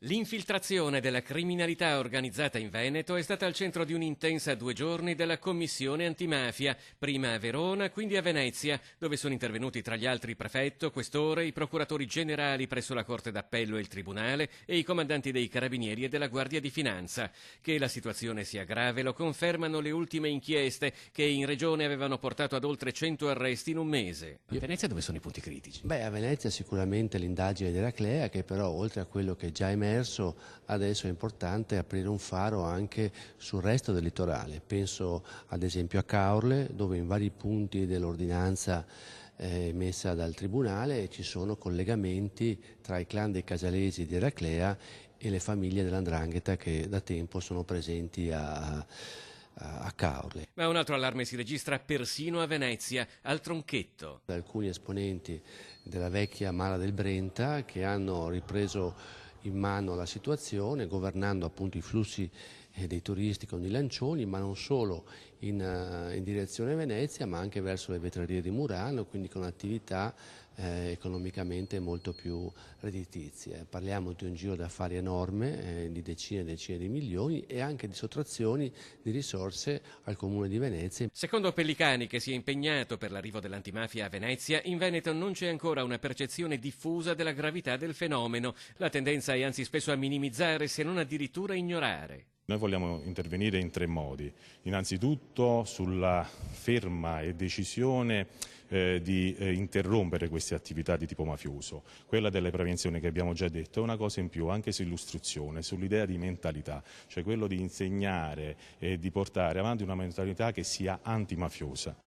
L'infiltrazione della criminalità organizzata in Veneto è stata al centro di un'intensa 2 giorni della Commissione Antimafia, prima a Verona, quindi a Venezia, dove sono intervenuti tra gli altri il prefetto, questore, i procuratori generali presso la Corte d'Appello e il Tribunale e i comandanti dei Carabinieri e della Guardia di Finanza. Che la situazione sia grave lo confermano le ultime inchieste che in regione avevano portato ad oltre 100 arresti in un mese. A Venezia dove sono i punti critici? A Venezia sicuramente l'indagine di Eraclea, che però oltre a quello che è già emerso, adesso è importante aprire un faro anche sul resto del litorale. Penso ad esempio a Caorle, dove in vari punti dell'ordinanza emessa dal Tribunale ci sono collegamenti tra i clan dei Casalesi di Eraclea e le famiglie dell''ndrangheta che da tempo sono presenti a Caorle. Ma un altro allarme si registra persino a Venezia, al Tronchetto. Alcuni esponenti della vecchia Mara del Brenta che hanno ripreso in mano la situazione, governando appunto i flussi dei turisti con i lancioni, ma non solo in direzione Venezia, ma anche verso le vetrerie di Murano, quindi con attività economicamente molto più redditizie. Parliamo di un giro d'affari enorme, di decine e decine di milioni e anche di sottrazioni di risorse al Comune di Venezia. Secondo Pellicani, che si è impegnato per l'arrivo dell'antimafia a Venezia, in Veneto non c'è ancora una percezione diffusa della gravità del fenomeno. La tendenza è anzi spesso a minimizzare, se non addirittura ignorare. Noi vogliamo intervenire in 3 modi. Innanzitutto sulla ferma e decisione di interrompere queste attività di tipo mafioso. Quella delle prevenzioni che abbiamo già detto è una cosa in più, anche sull'istruzione, sull'idea di mentalità, cioè quello di insegnare e di portare avanti una mentalità che sia antimafiosa.